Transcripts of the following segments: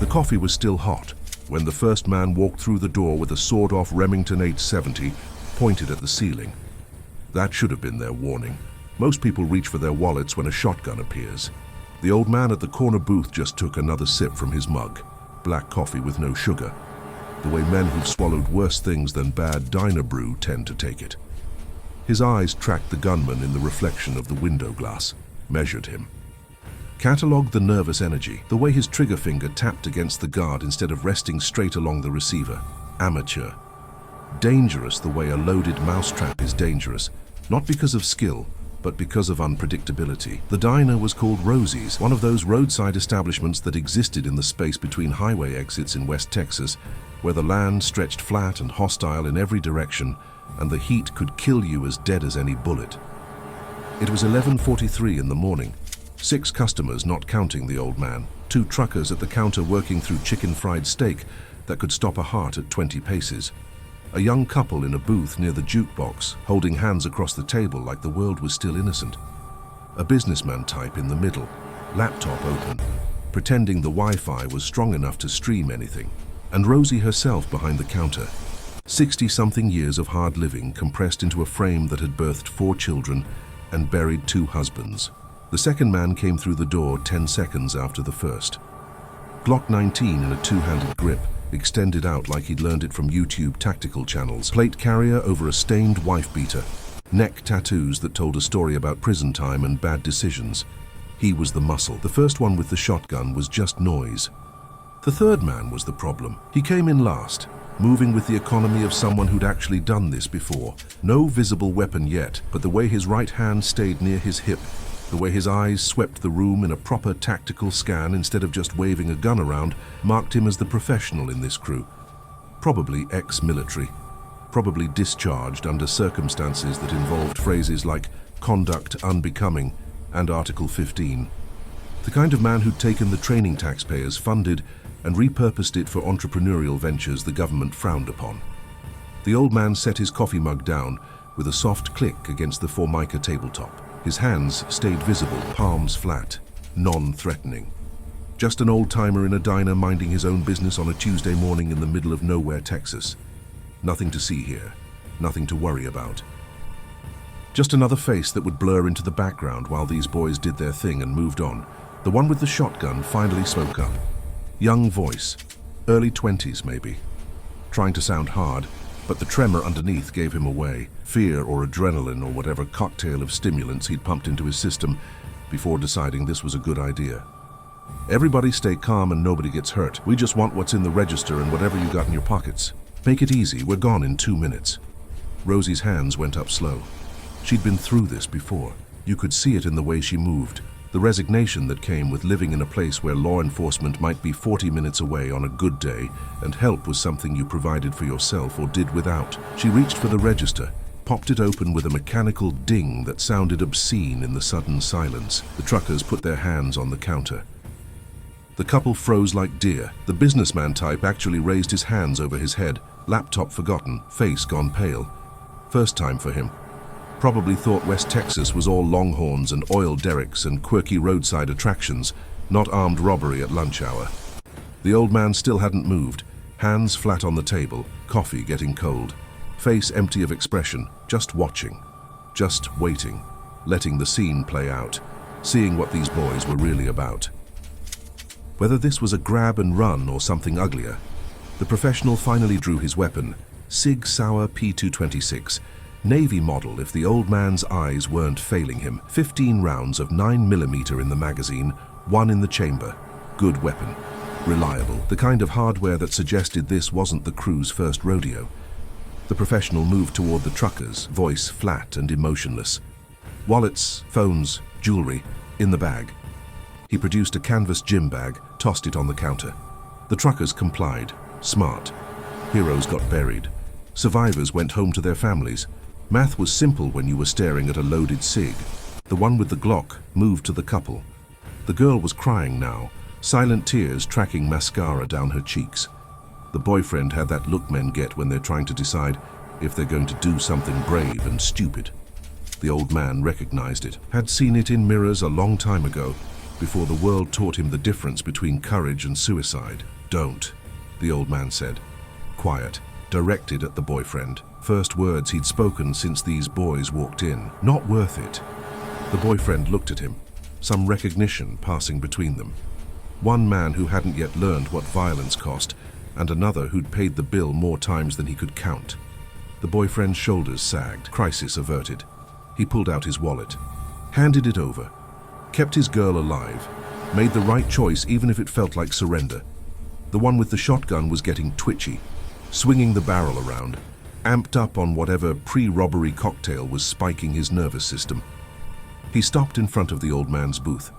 The coffee was still hot when the first man walked through the door with a sawed-off Remington 870 pointed at the ceiling. That should have been their warning. Most people reach for their wallets when a shotgun appears. The old man at the corner booth just took another sip from his mug. Black coffee with no sugar. The way men who've swallowed worse things than bad diner brew tend to take it. His eyes tracked the gunman in the reflection of the window glass, measured him. Catalogued the nervous energy, the way his trigger finger tapped against the guard instead of resting straight along the receiver. Amateur. Dangerous the way a loaded mousetrap is dangerous, not because of skill, but because of unpredictability. The diner was called Rosie's, one of those roadside establishments that existed in the space between highway exits in West Texas, where the land stretched flat and hostile in every direction, and the heat could kill you as dead as any bullet. It was 11:43 in the morning. 6 customers, not counting the old man. 2 truckers at the counter working through chicken fried steak that could stop a heart at 20 paces. A young couple in a booth near the jukebox, holding hands across the table like the world was still innocent. A businessman type in the middle, laptop open, pretending the Wi-Fi was strong enough to stream anything. And Rosie herself behind the counter. 60-something years of hard living compressed into a frame that had birthed 4 children and buried 2 husbands. The second man came through the door 10 seconds after the first. Glock 19 in a 2-handed grip, extended out like he'd learned it from YouTube tactical channels. Plate carrier over a stained wife beater. Neck tattoos that told a story about prison time and bad decisions. He was the muscle. The first one with the shotgun was just noise. The third man was the problem. He came in last, moving with the economy of someone who'd actually done this before. No visible weapon yet, but the way his right hand stayed near his hip, the way his eyes swept the room in a proper tactical scan instead of just waving a gun around, marked him as the professional in this crew. Probably ex-military. Probably discharged under circumstances that involved phrases like conduct unbecoming and Article 15. The kind of man who'd taken the training taxpayers funded and repurposed it for entrepreneurial ventures the government frowned upon. The old man set his coffee mug down with a soft click against the Formica tabletop. His hands stayed visible, palms flat, non-threatening. Just an old-timer in a diner minding his own business on a Tuesday morning in the middle of nowhere, Texas. Nothing to see here, nothing to worry about. Just another face that would blur into the background while these boys did their thing and moved on. The one with the shotgun finally spoke up. Young voice, early 20s maybe. Trying to sound hard, but the tremor underneath gave him away. Fear or adrenaline or whatever cocktail of stimulants he'd pumped into his system before deciding this was a good idea. Everybody stay calm and nobody gets hurt. We just want what's in the register and whatever you got in your pockets. Make it easy, we're gone in 2 minutes. Rosie's hands went up slow. She'd been through this before. You could see it in the way she moved. The resignation that came with living in a place where law enforcement might be 40 minutes away on a good day, and help was something you provided for yourself or did without. She reached for the register, popped it open with a mechanical ding that sounded obscene in the sudden silence. The truckers put their hands on the counter. The couple froze like deer. The businessman type actually raised his hands over his head, laptop forgotten, face gone pale. First time for him. Probably thought West Texas was all longhorns and oil derricks and quirky roadside attractions, not armed robbery at lunch hour. The old man still hadn't moved, hands flat on the table, coffee getting cold, face empty of expression, just watching, just waiting, letting the scene play out, seeing what these boys were really about. Whether this was a grab and run or something uglier, the professional finally drew his weapon, Sig Sauer P226, Navy model if the old man's eyes weren't failing him. 15 rounds of 9mm in the magazine, 1 in the chamber. Good weapon. Reliable. The kind of hardware that suggested this wasn't the crew's first rodeo. The professional moved toward the truckers, voice flat and emotionless. Wallets, phones, jewelry, in the bag. He produced a canvas gym bag, tossed it on the counter. The truckers complied. Smart. Heroes got buried. Survivors went home to their families. Math was simple when you were staring at a loaded SIG. The one with the Glock moved to the couple. The girl was crying now, silent tears tracking mascara down her cheeks. The boyfriend had that look men get when they're trying to decide if they're going to do something brave and stupid. The old man recognized it, had seen it in mirrors a long time ago. before the world taught him the difference between courage and suicide. "Don't," the old man said. Quiet, directed at the boyfriend. First words he'd spoken since these boys walked in. "Not worth it." The boyfriend looked at him, some recognition passing between them. One man who hadn't yet learned what violence cost, and another who'd paid the bill more times than he could count. The boyfriend's shoulders sagged, crisis averted. He pulled out his wallet, handed it over, kept his girl alive, made the right choice even if it felt like surrender. The one with the shotgun was getting twitchy, swinging the barrel around, amped up on whatever pre-robbery cocktail was spiking his nervous system. He stopped in front of the old man's booth,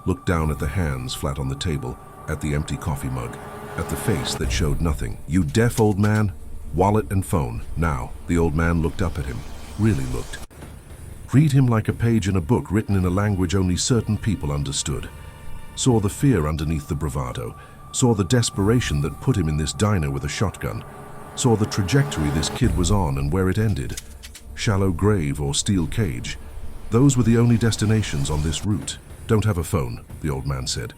looked down at the hands flat on the table, at the empty coffee mug, at the face that showed nothing. "You deaf, old man? Wallet and phone, now." The old man looked up at him, really looked. Read him like a page in a book written in a language only certain people understood. Saw the fear underneath the bravado, saw the desperation that put him in this diner with a shotgun, saw the trajectory this kid was on and where it ended. Shallow grave or steel cage. Those were the only destinations on this route. "Don't have a phone," the old man said.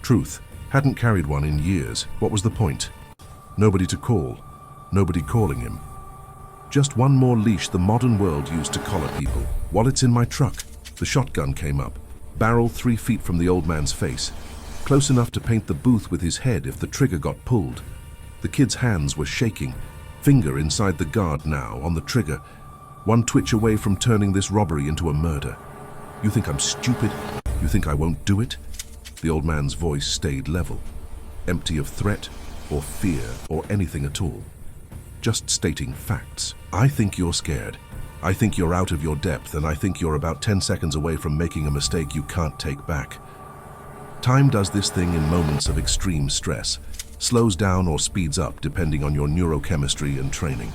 Truth, hadn't carried one in years. What was the point? Nobody to call, nobody calling him. Just one more leash the modern world used to collar people. "Wallet's in my truck." The shotgun came up, barrel 3 feet from the old man's face, close enough to paint the booth with his head if the trigger got pulled. The kid's hands were shaking, finger inside the guard now, on the trigger, one twitch away from turning this robbery into a murder. "You think I'm stupid? You think I won't do it?" The old man's voice stayed level, empty of threat or fear or anything at all. Just stating facts. "I think you're scared. I think you're out of your depth, and I think you're about 10 seconds away from making a mistake you can't take back." Time does this thing in moments of extreme stress, slows down or speeds up depending on your neurochemistry and training.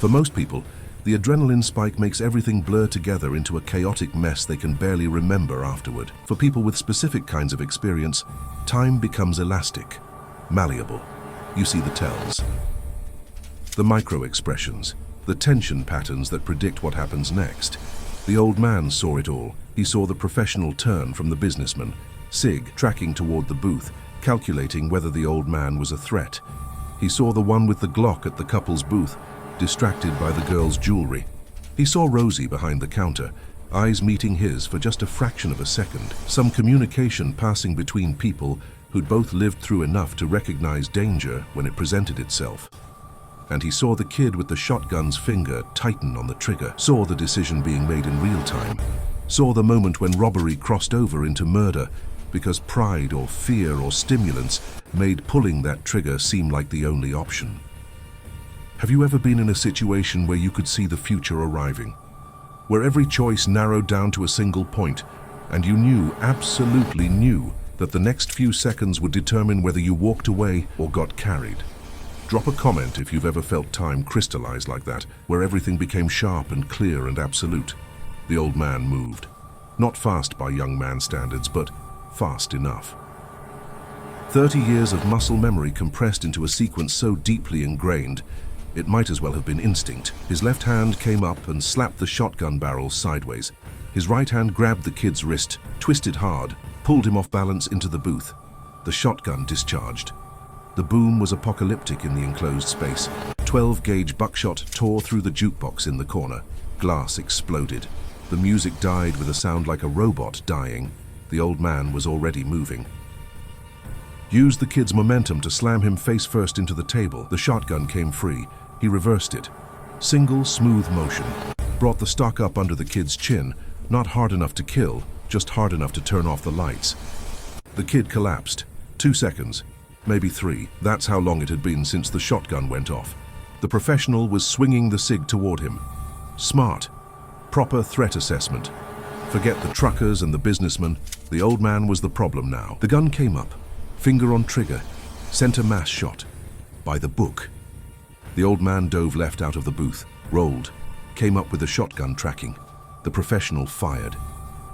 For most people, the adrenaline spike makes everything blur together into a chaotic mess they can barely remember afterward. For people with specific kinds of experience, time becomes elastic, malleable. You see the tells. The micro-expressions, the tension patterns that predict what happens next. The old man saw it all. He saw the professional turn from the businessman, Sig tracking toward the booth, calculating whether the old man was a threat. He saw the one with the Glock at the couple's booth, distracted by the girl's jewelry. He saw Rosie behind the counter, eyes meeting his for just a fraction of a second, some communication passing between people who'd both lived through enough to recognize danger when it presented itself. And he saw the kid with the shotgun's finger tighten on the trigger, saw the decision being made in real time, saw the moment when robbery crossed over into murder because pride or fear or stimulants made pulling that trigger seem like the only option. Have you ever been in a situation where you could see the future arriving? Where every choice narrowed down to a single point, and you knew, absolutely knew, that the next few seconds would determine whether you walked away or got carried? Drop a comment if you've ever felt time crystallize like that, where everything became sharp and clear and absolute. The old man moved. Not fast by young man standards, but fast enough. 30 years of muscle memory compressed into a sequence so deeply ingrained, it might as well have been instinct. His left hand came up and slapped the shotgun barrel sideways. His right hand grabbed the kid's wrist, twisted hard, pulled him off balance into the booth. The shotgun discharged. The boom was apocalyptic in the enclosed space. 12-gauge buckshot tore through the jukebox in the corner. Glass exploded. The music died with a sound like a robot dying. The old man was already moving. Used the kid's momentum to slam him face first into the table. The shotgun came free. He reversed it. Single, smooth motion. Brought the stock up under the kid's chin. Not hard enough to kill, just hard enough to turn off the lights. The kid collapsed. 2 seconds. Maybe 3. That's how long it had been since the shotgun went off. The professional was swinging the SIG toward him. Smart. Proper threat assessment. Forget the truckers and the businessmen. The old man was the problem now. The gun came up. Finger on trigger. Center mass shot. By the book. The old man dove left out of the booth. Rolled. Came up with the shotgun tracking. The professional fired.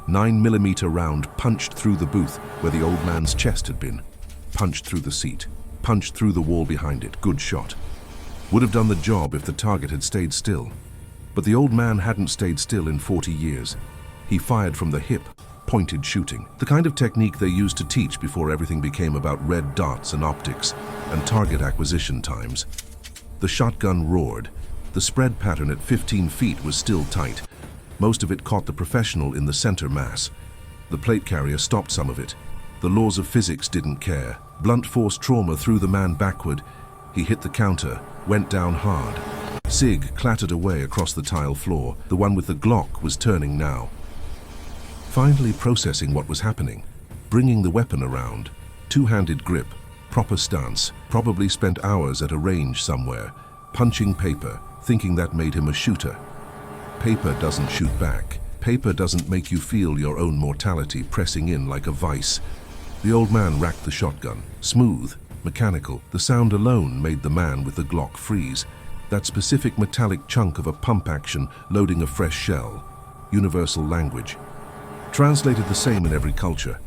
9mm round punched through the booth where the old man's chest had been. Punched through the seat. Punched through the wall behind it. Good shot. Would have done the job if the target had stayed still. But the old man hadn't stayed still in 40 years. He fired from the hip, pointed shooting, the kind of technique they used to teach before everything became about red dots and optics and target acquisition times. The shotgun roared. The spread pattern at 15 feet was still tight. Most of it caught the professional in the center mass. The plate carrier stopped some of it. The laws of physics didn't care. Blunt force trauma threw the man backward. He hit the counter, went down hard. Sig clattered away across the tile floor. The one with the Glock was turning now. Finally processing what was happening, bringing the weapon around. Two-handed grip, proper stance, probably spent hours at a range somewhere, punching paper, thinking that made him a shooter. Paper doesn't shoot back. Paper doesn't make you feel your own mortality pressing in like a vice. The old man racked the shotgun. Smooth, mechanical. The sound alone made the man with the Glock freeze. That specific metallic chunk of a pump action loading a fresh shell. Universal language. Translated the same in every culture.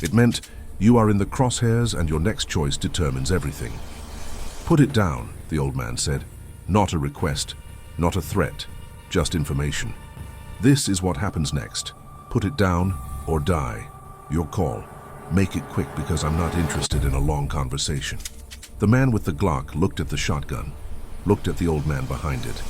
It meant you are in the crosshairs and your next choice determines everything. Put it down, the old man said. Not a request, not a threat, just information. This is what happens next. Put it down or die. Your call. Make it quick because I'm not interested in a long conversation. The man with the Glock looked at the shotgun, looked at the old man behind it,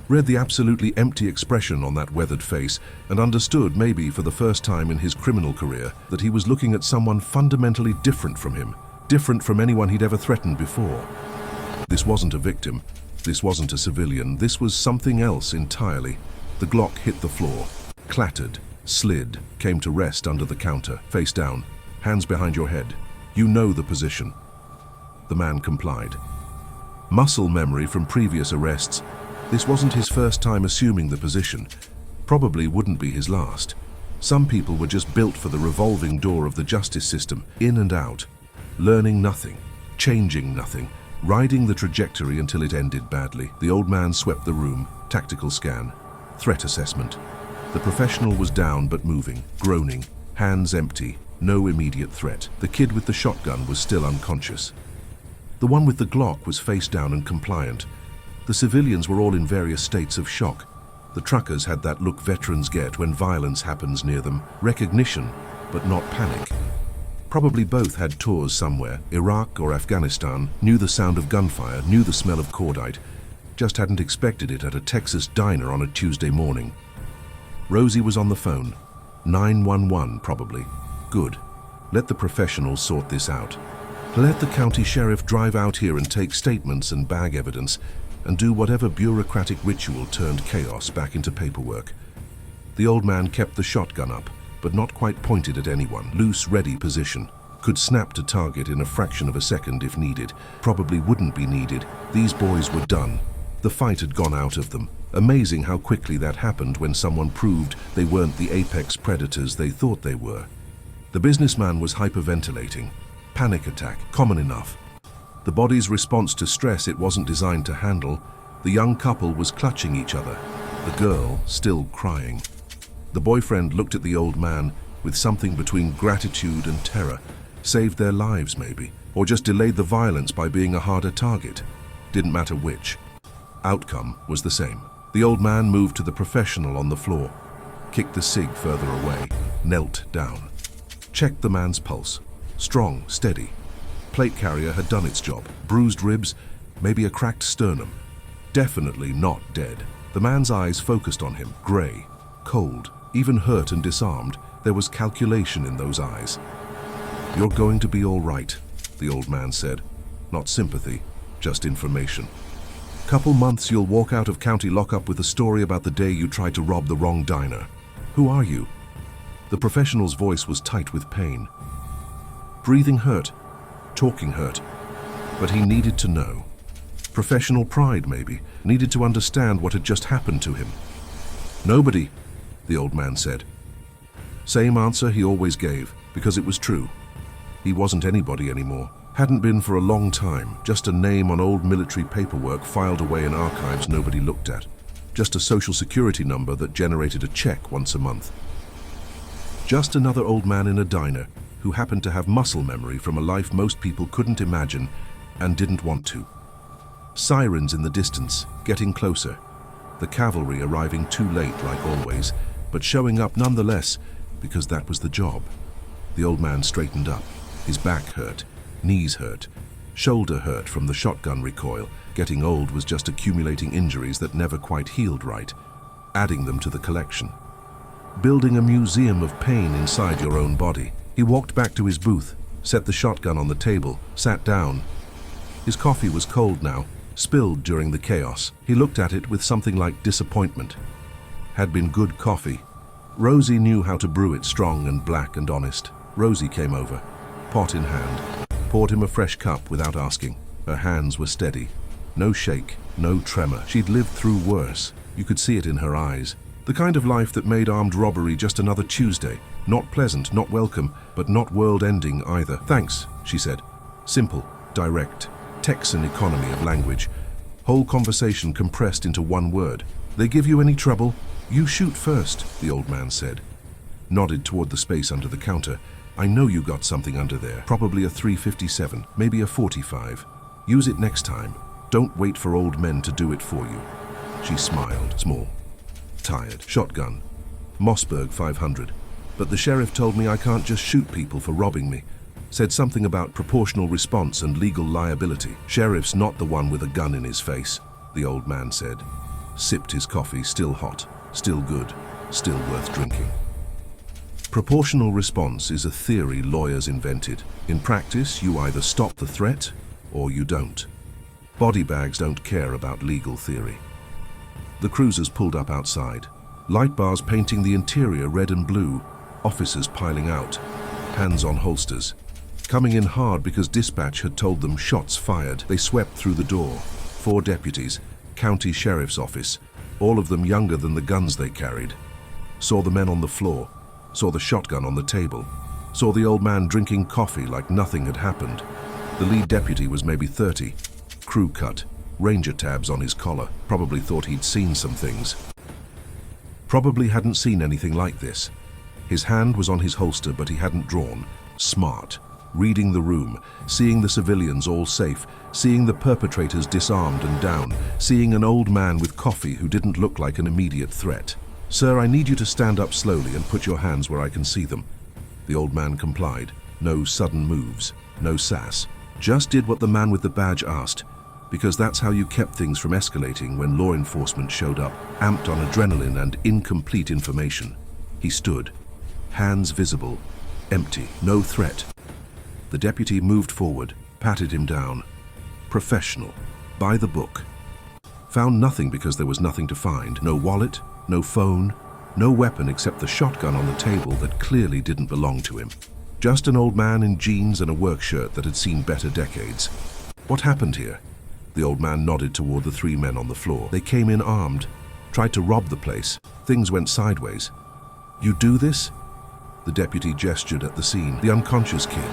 read the absolutely empty expression on that weathered face, and understood, maybe for the first time in his criminal career, that he was looking at someone fundamentally different from him, different from anyone he'd ever threatened before. This wasn't a victim. This wasn't a civilian. This was something else entirely. The Glock hit the floor, clattered, slid, came to rest under the counter, face down, hands behind your head. You know the position. The man complied. Muscle memory from previous arrests. This wasn't his first time assuming the position. Probably wouldn't be his last. Some people were just built for the revolving door of the justice system, in and out, learning nothing, changing nothing, riding the trajectory until it ended badly. The old man swept the room, tactical scan, threat assessment. The professional was down but moving, groaning, hands empty, no immediate threat. The kid with the shotgun was still unconscious. The one with the Glock was face down and compliant. The civilians were all in various states of shock. The truckers had that look veterans get when violence happens near them, recognition, but not panic. Probably both had tours somewhere, Iraq or Afghanistan, knew the sound of gunfire, knew the smell of cordite, just hadn't expected it at a Texas diner on a Tuesday morning. Rosie was on the phone. 911 probably. Good. Let the professionals sort this out. Let the county sheriff drive out here and take statements and bag evidence and do whatever bureaucratic ritual turned chaos back into paperwork. The old man kept the shotgun up, but not quite pointed at anyone. Loose, ready position. Could snap to target in a fraction of a second if needed. Probably wouldn't be needed. These boys were done. The fight had gone out of them. Amazing how quickly that happened when someone proved they weren't the apex predators they thought they were. The businessman was hyperventilating. Panic attack, common enough. The body's response to stress it wasn't designed to handle. The young couple was clutching each other, the girl still crying. The boyfriend looked at the old man with something between gratitude and terror. Saved their lives maybe, or just delayed the violence by being a harder target. Didn't matter which. Outcome was the same. The old man moved to the professional on the floor, kicked the cig further away, knelt down. Checked the man's pulse. Strong, steady. Plate carrier had done its job. Bruised ribs, maybe a cracked sternum. Definitely not dead. The man's eyes focused on him, gray, cold, even hurt and disarmed. There was calculation in those eyes. You're going to be all right, the old man said. Not sympathy, just information. Couple months you'll walk out of county lockup with a story about the day you tried to rob the wrong diner. Who are you? The professional's voice was tight with pain. Breathing hurt. Talking hurt, but he needed to know. Professional pride, maybe, needed to understand what had just happened to him. Nobody, the old man said. Same answer he always gave, because it was true. He wasn't anybody anymore. Hadn't been for a long time, just a name on old military paperwork filed away in archives nobody looked at. Just a social security number that generated a check once a month. Just another old man in a diner, who happened to have muscle memory from a life most people couldn't imagine and didn't want to. Sirens in the distance, getting closer. The cavalry arriving too late, like always, but showing up nonetheless, because that was the job. The old man straightened up. His back hurt, knees hurt, shoulder hurt from the shotgun recoil. Getting old was just accumulating injuries that never quite healed right, adding them to the collection. Building a museum of pain inside your own body. He walked back to his booth, set the shotgun on the table, sat down. His coffee was cold now, spilled during the chaos. He looked at it with something like disappointment. Had been good coffee. Rosie knew how to brew it strong and black and honest. Rosie came over, pot in hand, poured him a fresh cup without asking. Her hands were steady. No shake, no tremor. She'd lived through worse. You could see it in her eyes. The kind of life that made armed robbery just another Tuesday. Not pleasant, not welcome, but not world-ending either. Thanks, she said. Simple, direct, Texan economy of language. Whole conversation compressed into one word. They give you any trouble? You shoot first, the old man said. Nodded toward the space under the counter. I know you got something under there. Probably a .357, maybe a .45. Use it next time. Don't wait for old men to do it for you. She smiled. Small. Tired. Shotgun. Mossberg 500. But the sheriff told me I can't just shoot people for robbing me. Said something about proportional response and legal liability. Sheriff's not the one with a gun in his face, the old man said. Sipped his coffee, still hot, still good, still worth drinking. Proportional response is a theory lawyers invented. In practice, you either stop the threat or you don't. Body bags don't care about legal theory. The cruisers pulled up outside. Light bars painting the interior red and blue. Officers piling out. Hands on holsters. Coming in hard because dispatch had told them shots fired. They swept through the door. 4 deputies, county sheriff's office, all of them younger than the guns they carried. Saw the men on the floor. Saw the shotgun on the table. Saw the old man drinking coffee like nothing had happened. The lead deputy was maybe 30. Crew cut. Ranger tabs on his collar. Probably thought he'd seen some things. Probably hadn't seen anything like this. His hand was on his holster, but he hadn't drawn. Smart. Reading the room, seeing the civilians all safe, seeing the perpetrators disarmed and down, seeing an old man with coffee who didn't look like an immediate threat. Sir, I need you to stand up slowly and put your hands where I can see them. The old man complied. No sudden moves, no sass. Just did what the man with the badge asked, because that's how you kept things from escalating when law enforcement showed up, amped on adrenaline and incomplete information. He stood, hands visible, empty, no threat. The deputy moved forward, patted him down. Professional, by the book. Found nothing because there was nothing to find. No wallet, no phone, no weapon except the shotgun on the table that clearly didn't belong to him. Just an old man in jeans and a work shirt that had seen better decades. What happened here? The old man nodded toward the 3 men on the floor. They came in armed, tried to rob the place. Things went sideways. You do this? The deputy gestured at the scene. The unconscious kid.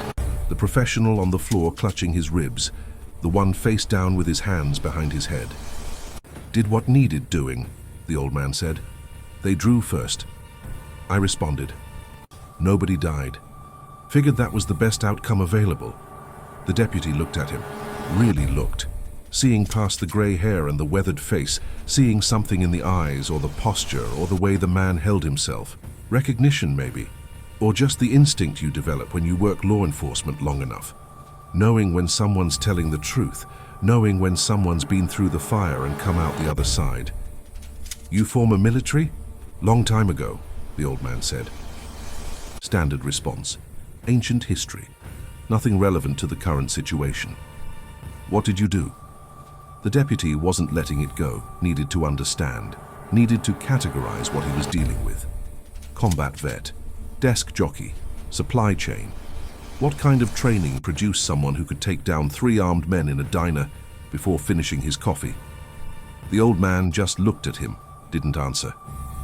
The professional on the floor clutching his ribs. The one face down with his hands behind his head. Did what needed doing, the old man said. They drew first. I responded. Nobody died. Figured that was the best outcome available. The deputy looked at him. Really looked. Seeing past the gray hair and the weathered face, seeing something in the eyes or the posture or the way the man held himself. Recognition, maybe. Or just the instinct you develop when you work law enforcement long enough. Knowing when someone's telling the truth, knowing when someone's been through the fire and come out the other side. You former military? Long time ago, the old man said. Standard response. Ancient history. Nothing relevant to the current situation. What did you do? The deputy wasn't letting it go, needed to understand, needed to categorize what he was dealing with. Combat vet, desk jockey, supply chain. What kind of training produced someone who could take down 3 armed men in a diner before finishing his coffee? The old man just looked at him, didn't answer.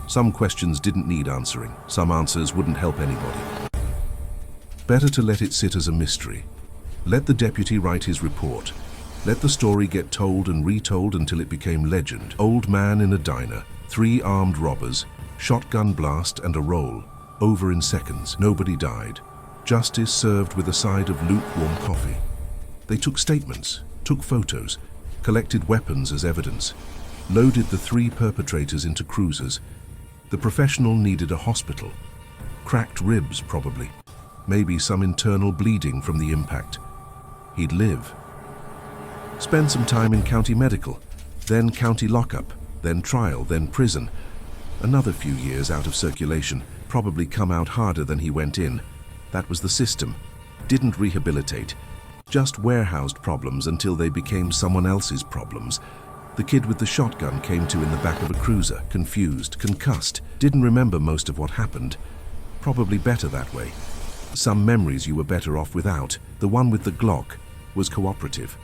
Some questions didn't need answering. Some answers wouldn't help anybody. Better to let it sit as a mystery. Let the deputy write his report. Let the story get told and retold until it became legend. Old man in a diner, 3 armed robbers, shotgun blast and a roll. Over in seconds. Nobody died. Justice served with a side of lukewarm coffee. They took statements, took photos, collected weapons as evidence, loaded the 3 perpetrators into cruisers. The professional needed a hospital. Cracked ribs, probably. Maybe some internal bleeding from the impact. He'd live. Spend some time in county medical, then county lockup, then trial, then prison. Another few years out of circulation, probably come out harder than he went in. That was the system. Didn't rehabilitate. Just warehoused problems until they became someone else's problems. The kid with the shotgun came to in the back of a cruiser, confused, concussed, didn't remember most of what happened. Probably better that way. Some memories you were better off without. The one with the Glock was cooperative.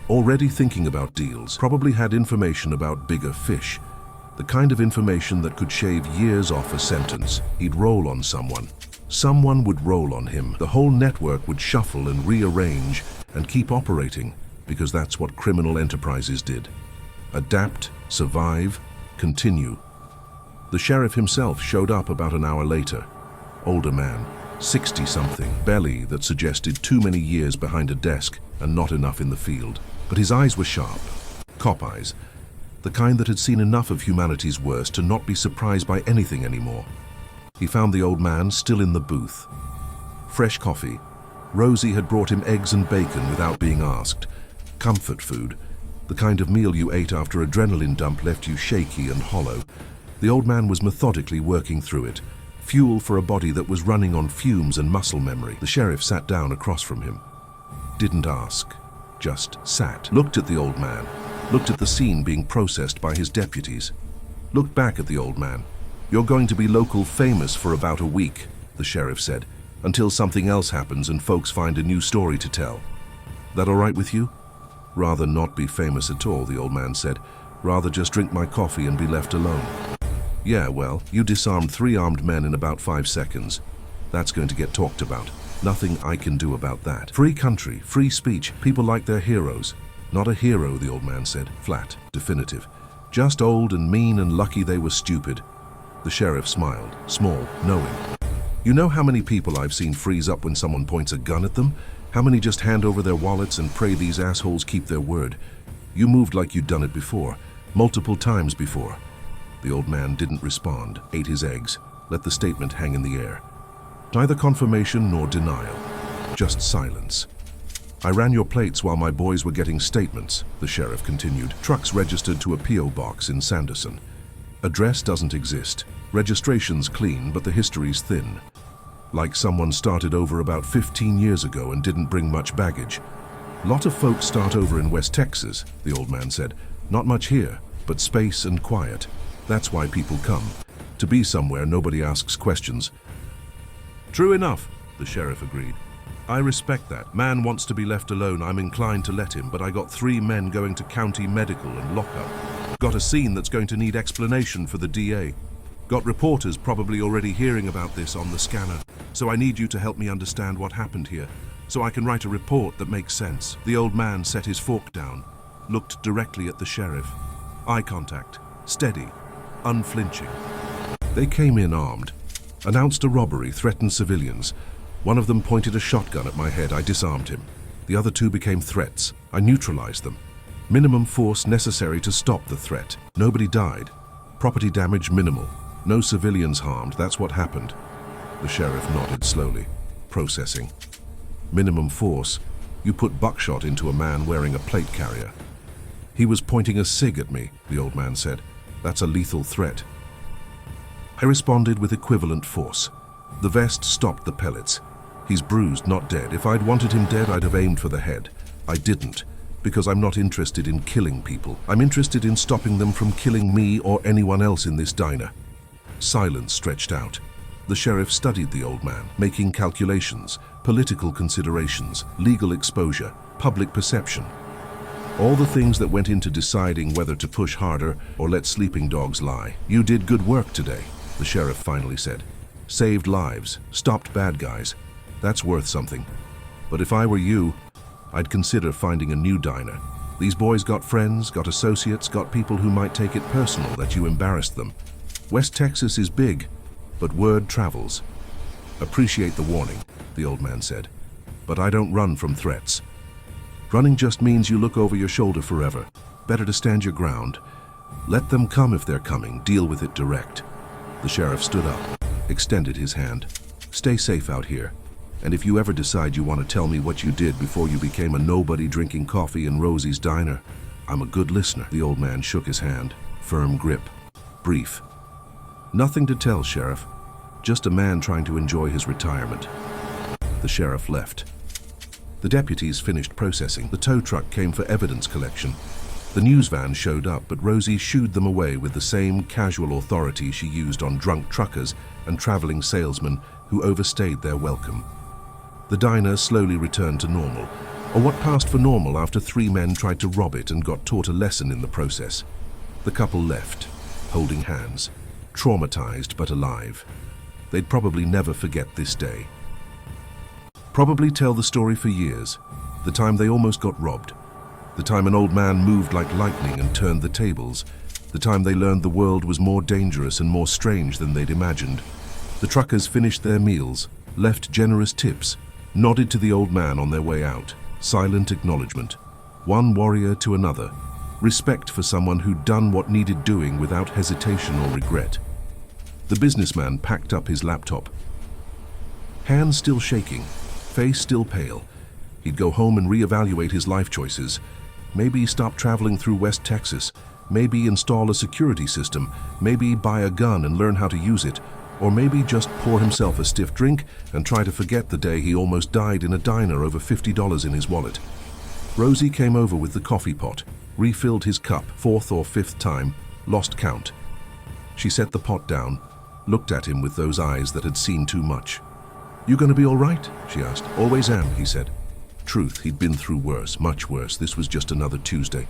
Already thinking about deals, probably had information about bigger fish. The kind of information that could shave years off a sentence. He'd roll on someone. Someone would roll on him. The whole network would shuffle and rearrange and keep operating, because that's what criminal enterprises did. Adapt, survive, continue. The sheriff himself showed up about an hour later. Older man, 60-something, belly that suggested too many years behind a desk and not enough in the field. But his eyes were sharp, cop eyes, the kind that had seen enough of humanity's worst to not be surprised by anything anymore. He found the old man still in the booth. Fresh coffee. Rosie had brought him eggs and bacon without being asked. Comfort food, the kind of meal you ate after adrenaline dump left you shaky and hollow. The old man was methodically working through it. Fuel for a body that was running on fumes and muscle memory. The sheriff sat down across from him. Didn't ask, just sat. Looked at the old man. Looked at the scene being processed by his deputies. Looked back at the old man. "You're going to be local famous for about a week," the sheriff said, "until something else happens and folks find a new story to tell. That all right with you?" "Rather not be famous at all," the old man said. "Rather just drink my coffee and be left alone." "Yeah, well, you disarmed 3 armed men in about 5 seconds. That's going to get talked about. Nothing I can do about that. Free country, free speech, people like their heroes." "Not a hero," the old man said, flat, definitive. "Just old and mean and lucky they were stupid." The sheriff smiled, small, knowing. "You know how many people I've seen freeze up when someone points a gun at them? How many just hand over their wallets and pray these assholes keep their word? You moved like you'd done it before, multiple times before." The old man didn't respond, ate his eggs, let the statement hang in the air. Neither confirmation nor denial, just silence. "I ran your plates while my boys were getting statements," the sheriff continued. "Trucks registered to a P.O. box in Sanderson. Address doesn't exist. Registration's clean, but the history's thin. Like someone started over about 15 years ago and didn't bring much baggage. Lot of folks start over in West Texas," the old man said. "Not much here, but space and quiet. That's why people come. To be somewhere nobody asks questions." "True enough," the sheriff agreed. "I respect that. Man wants to be left alone, I'm inclined to let him, but I got 3 men going to county medical and lockup. Got a scene that's going to need explanation for the DA. Got reporters probably already hearing about this on the scanner. So I need you to help me understand what happened here, so I can write a report that makes sense." The old man set his fork down, looked directly at the sheriff. Eye contact, steady, unflinching. "They came in armed. Announced a robbery, threatened civilians. One of them pointed a shotgun at my head. I disarmed him. The other 2 became threats. I neutralized them. Minimum force necessary to stop the threat. Nobody died. Property damage minimal. No civilians harmed. That's what happened." The sheriff nodded slowly, processing. "Minimum force. You put buckshot into a man wearing a plate carrier." "He was pointing a cig at me," the old man said. "That's a lethal threat." I responded with equivalent force. The vest stopped the pellets. "He's bruised, not dead. If I'd wanted him dead, I'd have aimed for the head. I didn't, because I'm not interested in killing people. I'm interested in stopping them from killing me or anyone else in this diner." Silence stretched out. The sheriff studied the old man, making calculations, political considerations, legal exposure, public perception. All the things that went into deciding whether to push harder or let sleeping dogs lie. "You did good work today," the sheriff finally said. "Saved lives, stopped bad guys. That's worth something. But if I were you, I'd consider finding a new diner. These boys got friends, got associates, got people who might take it personal that you embarrassed them. West Texas is big, but word travels." "Appreciate the warning," the old man said. "But I don't run from threats. Running just means you look over your shoulder forever. Better to stand your ground. Let them come if they're coming. Deal with it direct." The sheriff stood up. extended his hand. "Stay safe out here. And if you ever decide you want to tell me what you did before you became a nobody drinking coffee in Rosie's diner, I'm a good listener." The old man shook his hand. Firm grip. Brief. "Nothing to tell, Sheriff. Just a man trying to enjoy his retirement." The sheriff left. The deputies finished processing. The tow truck came for evidence collection. The news van showed up, but Rosie shooed them away with the same casual authority she used on drunk truckers and traveling salesmen who overstayed their welcome. The diner slowly returned to normal, or what passed for normal after 3 men tried to rob it and got taught a lesson in the process. The couple left, holding hands, traumatized but alive. They'd probably never forget this day. Probably tell the story for years, the time they almost got robbed, the time an old man moved like lightning and turned the tables, the time they learned the world was more dangerous and more strange than they'd imagined. The truckers finished their meals, left generous tips, nodded to the old man on their way out. Silent acknowledgement. One warrior to another. Respect for someone who'd done what needed doing without hesitation or regret. The businessman packed up his laptop. Hands still shaking, face still pale. He'd go home and reevaluate his life choices. Maybe stop traveling through West Texas. Maybe install a security system. Maybe buy a gun and learn how to use it. Or maybe just pour himself a stiff drink and try to forget the day he almost died in a diner over $50 in his wallet. Rosie came over with the coffee pot, refilled his cup 4th or 5th time, lost count. She set the pot down, looked at him with those eyes that had seen too much. "You gonna be all right?" she asked. "Always am," he said. Truth, he'd been through worse, much worse. This was just another Tuesday.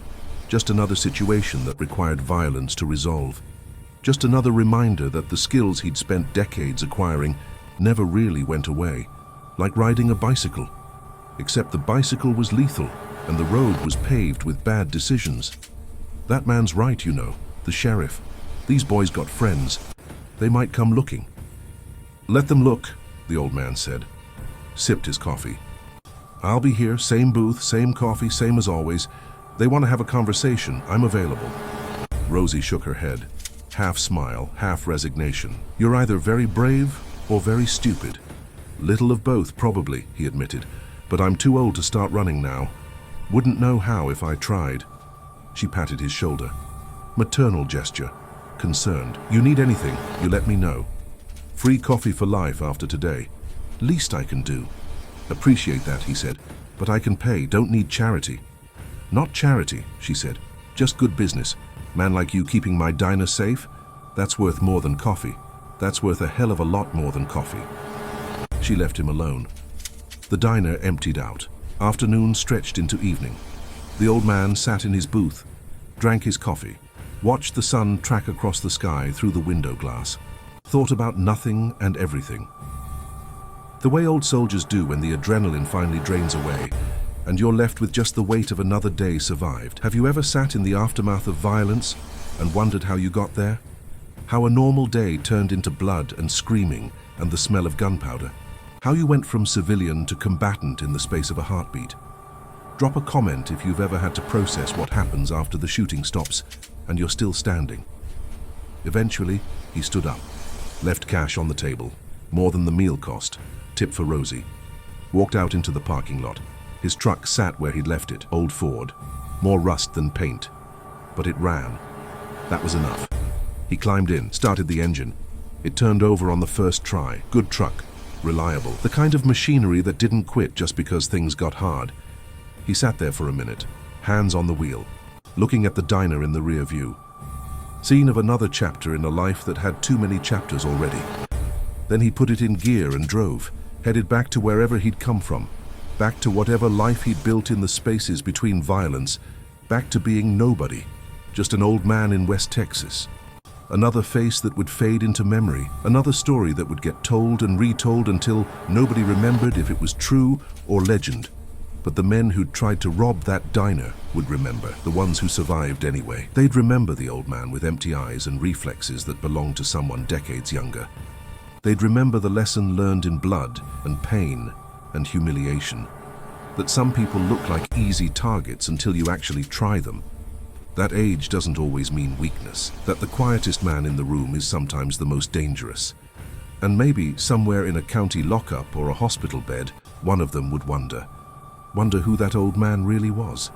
Just another situation that required violence to resolve. Just another reminder that the skills he'd spent decades acquiring never really went away. Like riding a bicycle. Except the bicycle was lethal, and the road was paved with bad decisions. That man's right, you know, the sheriff. These boys got friends. They might come looking. "Let them look," the old man said. Sipped his coffee. "I'll be here, same booth, same coffee, same as always. They want to have a conversation. I'm available." Rosie shook her head. Half smile, half resignation. "You're either very brave or very stupid." "Little of both, probably," he admitted. "But I'm too old to start running now. Wouldn't know how if I tried." She patted his shoulder. Maternal gesture. Concerned. "You need anything, you let me know. Free coffee for life after today. Least I can do." "Appreciate that," he said. "But I can pay, don't need charity." "Not charity," she said. "Just good business. Man like you keeping my diner safe? That's worth more than coffee. That's worth a hell of a lot more than coffee." She left him alone. The diner emptied out. Afternoon stretched into evening. The old man sat in his booth, drank his coffee, watched the sun track across the sky through the window glass, thought about nothing and everything. The way old soldiers do when the adrenaline finally drains away, and you're left with just the weight of another day survived. Have you ever sat in the aftermath of violence and wondered how you got there? How a normal day turned into blood and screaming and the smell of gunpowder? How you went from civilian to combatant in the space of a heartbeat? Drop a comment if you've ever had to process what happens after the shooting stops and you're still standing. Eventually, he stood up, left cash on the table, more than the meal cost, tip for Rosie, walked out into the parking lot. His truck sat where he'd left it, old Ford, more rust than paint, but it ran. That was enough. He climbed in, started the engine. It turned over on the first try. Good truck, reliable, the kind of machinery that didn't quit just because things got hard. He sat there for a minute, hands on the wheel, looking at the diner in the rear view. Scene of another chapter in a life that had too many chapters already. Then he put it in gear and drove, headed back to wherever he'd come from. Back to whatever life he'd built in the spaces between violence, back to being nobody, just an old man in West Texas. Another face that would fade into memory, another story that would get told and retold until nobody remembered if it was true or legend. But the men who'd tried to rob that diner would remember, the ones who survived anyway. They'd remember the old man with empty eyes and reflexes that belonged to someone decades younger. They'd remember the lesson learned in blood and pain and humiliation, that some people look like easy targets until you actually try them. That age doesn't always mean weakness, that the quietest man in the room is sometimes the most dangerous. And maybe somewhere in a county lockup or a hospital bed, one of them would wonder who that old man really was.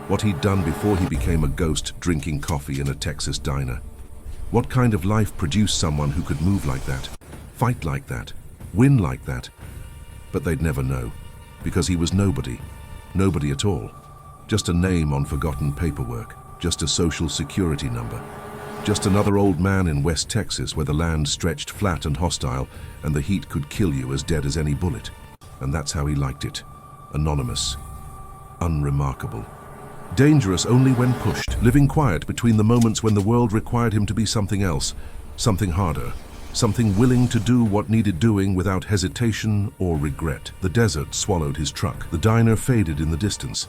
What he'd done before he became a ghost drinking coffee in a Texas diner. What kind of life produced someone who could move like that, fight like that, win like that? But they'd never know, because he was nobody at all. Just a name on forgotten paperwork, just a social security number. Just another old man in West Texas where the land stretched flat and hostile and the heat could kill you as dead as any bullet. And that's how he liked it. Anonymous. Unremarkable. Dangerous only when pushed, living quiet between the moments when the world required him to be something else, something harder, something willing to do what needed doing without hesitation or regret. The desert swallowed his truck. The diner faded in the distance.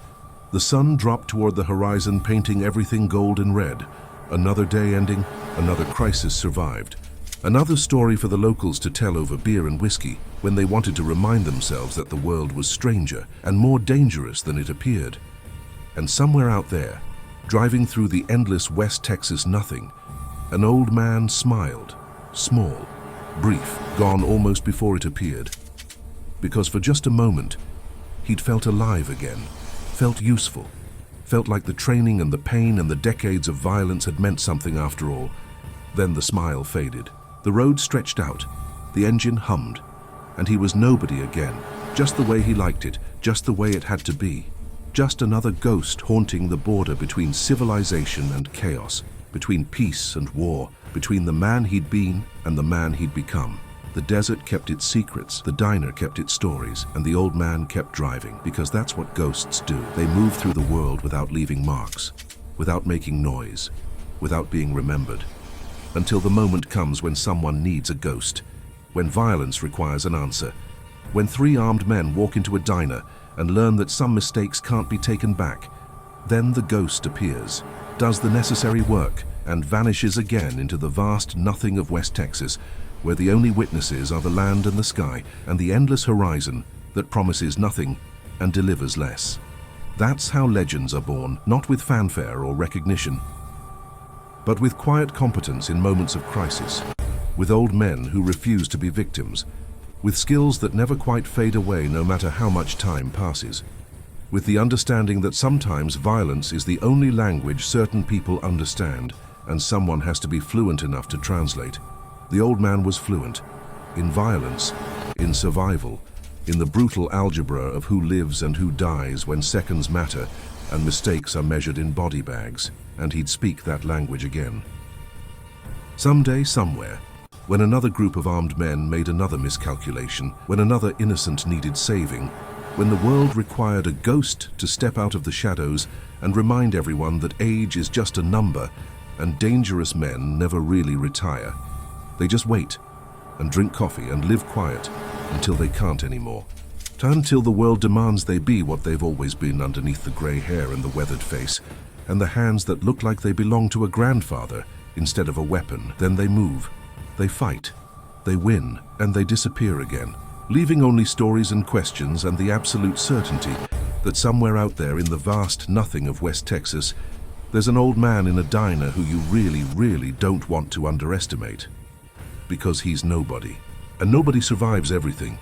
The sun dropped toward the horizon, painting everything gold and red. Another day ending, another crisis survived. Another story for the locals to tell over beer and whiskey when they wanted to remind themselves that the world was stranger and more dangerous than it appeared. And somewhere out there, driving through the endless West Texas nothing, an old man smiled, small, brief, gone almost before it appeared. Because for just a moment, he'd felt alive again, felt useful, felt like the training and the pain and the decades of violence had meant something after all. Then the smile faded. The road stretched out, the engine hummed, and he was nobody again, just the way he liked it, just the way it had to be. Just another ghost haunting the border between civilization and chaos, between peace and war, between the man he'd been and the man he'd become. The desert kept its secrets, the diner kept its stories, and the old man kept driving, because that's what ghosts do. They move through the world without leaving marks, without making noise, without being remembered. Until the moment comes when someone needs a ghost, when violence requires an answer, when three armed men walk into a diner and learn that some mistakes can't be taken back. Then the ghost appears, does the necessary work, and vanishes again into the vast nothing of West Texas, where the only witnesses are the land and the sky and the endless horizon that promises nothing and delivers less. That's how legends are born, not with fanfare or recognition, but with quiet competence in moments of crisis, with old men who refuse to be victims, with skills that never quite fade away no matter how much time passes, with the understanding that sometimes violence is the only language certain people understand, and someone has to be fluent enough to translate. The old man was fluent in violence, in survival, in the brutal algebra of who lives and who dies when seconds matter and mistakes are measured in body bags, and he'd speak that language again. Someday, somewhere, when another group of armed men made another miscalculation, when another innocent needed saving, when the world required a ghost to step out of the shadows and remind everyone that age is just a number and dangerous men never really retire. They just wait and drink coffee and live quiet until they can't anymore. Until the world demands they be what they've always been underneath the gray hair and the weathered face, and the hands that look like they belong to a grandfather instead of a weapon. Then they move, they fight, they win, and they disappear again, leaving only stories and questions and the absolute certainty that somewhere out there in the vast nothing of West Texas, there's an old man in a diner who you really, really don't want to underestimate. Because he's nobody. And nobody survives everything.